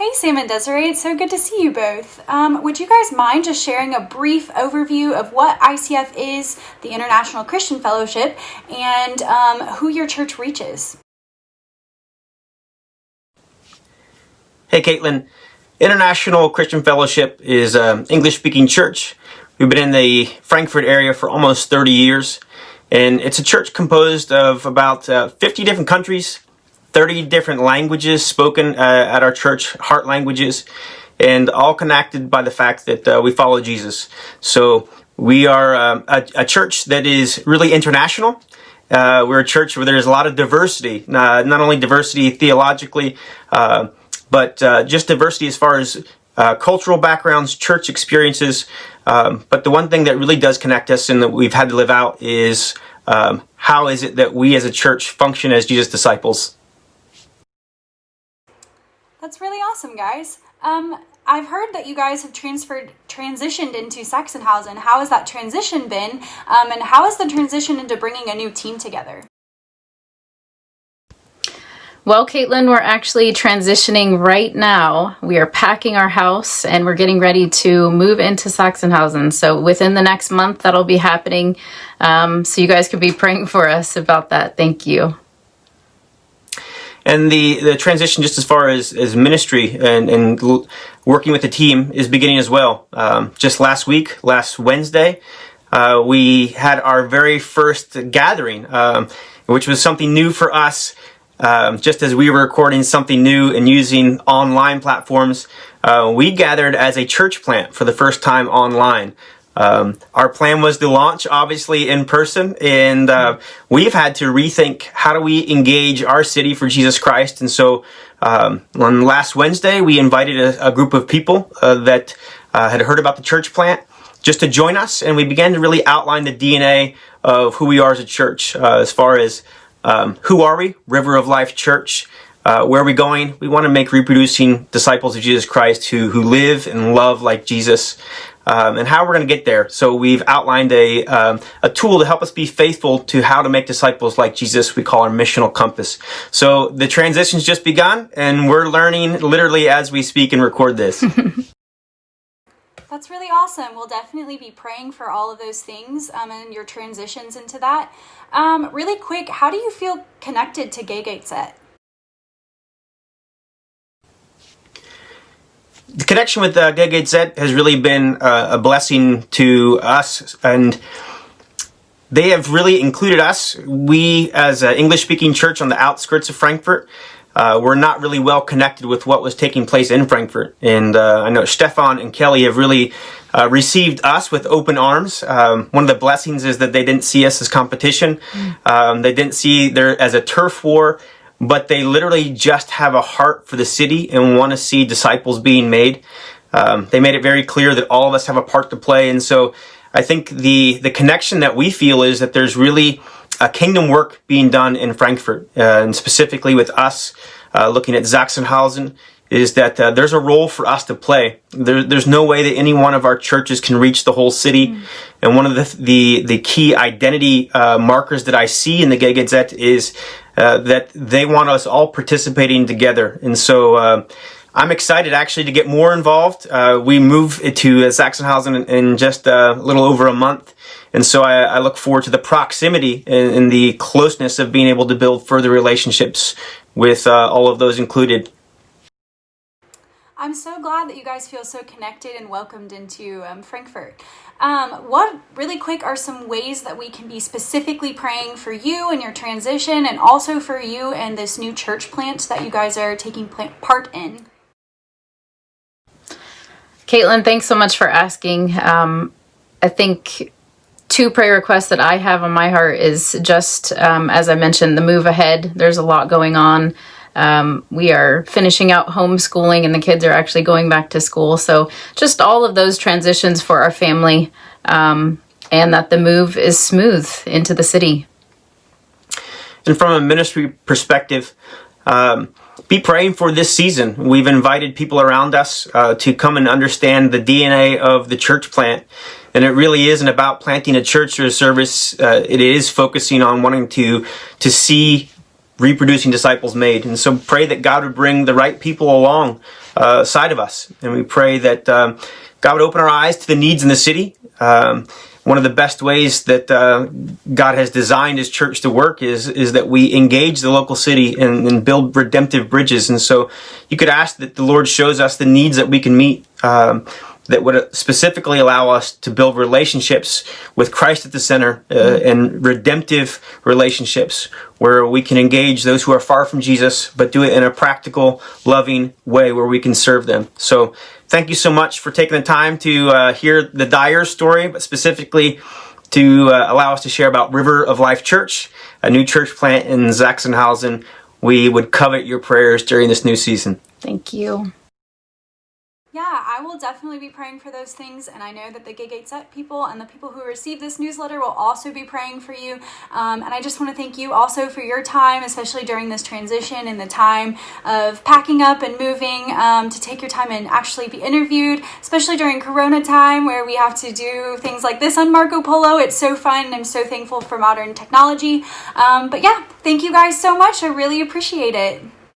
Hey, Sam and Desireé, it's so good to see you both. Would you guys mind just sharing a brief overview of what ICF is, the International Christian Fellowship, and who your church reaches? Hey, Katelyn. International Christian Fellowship is an English-speaking church. We've been in the Frankfurt area for almost 30 years, and it's a church composed of about 50 different countries, 30 different languages spoken at our church, heart languages, and all connected by the fact that we follow Jesus. So we are a church that is really international. We're a church where there's a lot of diversity, not only diversity theologically, but just diversity as far as cultural backgrounds, church experiences. But the one thing that really does connect us and that we've had to live out is how is it that we as a church function as Jesus' disciples? That's really awesome, guys. I've heard that you guys have transitioned into Sachsenhausen. How has that transition been? And how is the transition into bringing a new team together? Well, Katelyn, we're actually transitioning right now. We are packing our house and we're getting ready to move into Sachsenhausen. So within the next month, that'll be happening. So you guys could be praying for us about that. Thank you. And the transition just as far as ministry and working with the team is beginning as well. Just last Wednesday, we had our very first gathering, which was something new for us. Just as we were recording something new and using online platforms, we gathered as a church plant for the first time online. Our plan was to launch obviously in person, and we've had to rethink how do we engage our city for Jesus Christ. And so on last Wednesday, we invited a group of people that had heard about the church plant just to join us, and we began to really outline the DNA of who we are as a church, as far as who are we? River of Life Church. Where are we going? We want to make reproducing disciples of Jesus Christ who live and love like Jesus. And how we're going to get there. So we've outlined a tool to help us be faithful to how to make disciples like Jesus. We call our missional compass. So the transition's just begun, and we're learning literally as we speak and record this. That's really awesome. We'll definitely be praying for all of those things and your transitions into that. Really quick, how do you feel connected to GZZ? The connection with GZZ has really been a blessing to us, and they have really included us. We, as an English-speaking church on the outskirts of Frankfurt, were not really well connected with what was taking place in Frankfurt. And I know Stefan and Kelly have really received us with open arms. One of the blessings is that they didn't see us as competition. They didn't see there as a turf war. But they literally just have a heart for the city and want to see disciples being made. They made it very clear that all of us have a part to play. And so I think the connection that we feel is that there's really a kingdom work being done in Frankfurt, and specifically with us looking at Sachsenhausen, is that there's a role for us to play. There's no way that any one of our churches can reach the whole city. And one of the key identity markers that I see in the GZZ is that they want us all participating together. And so I'm excited actually to get more involved. We move to Sachsenhausen in just a little over a month. And so I look forward to the proximity and the closeness of being able to build further relationships with all of those included. I'm so glad that you guys feel so connected and welcomed into Frankfurt. What, really quick, are some ways that we can be specifically praying for you and your transition, and also for you and this new church plant that you guys are taking part in? Katelyn, thanks so much for asking. I think two prayer requests that I have on my heart is just, as I mentioned, the move ahead. There's a lot going on. We are finishing out homeschooling and the kids are actually going back to school. So just all of those transitions for our family, and that the move is smooth into the city. And from a ministry perspective, be praying for this season. We've invited people around us to come and understand the DNA of the church plant. And it really isn't about planting a church or a service. It is focusing on wanting to see reproducing disciples made. And so pray that God would bring the right people along side of us. And we pray that God would open our eyes to the needs in the city. One of the best ways that God has designed His church to work is that we engage the local city and build redemptive bridges. And so you could ask that the Lord shows us the needs that we can meet, that would specifically allow us to build relationships with Christ at the center, and redemptive relationships where we can engage those who are far from Jesus, but do it in a practical, loving way where we can serve them. So thank you so much for taking the time to hear the Dyer story, but specifically to allow us to share about River of Life Church, a new church plant in Sachsenhausen. We would covet your prayers during this new season. Thank you. Yeah, I will definitely be praying for those things, and I know that the Gig 8 Set people and the people who receive this newsletter will also be praying for you. And I just want to thank you also for your time, especially during this transition and the time of packing up and moving, to take your time and actually be interviewed, especially during Corona time where we have to do things like this on Marco Polo. It's so fun, and I'm so thankful for modern technology. But yeah, thank you guys so much. I really appreciate it.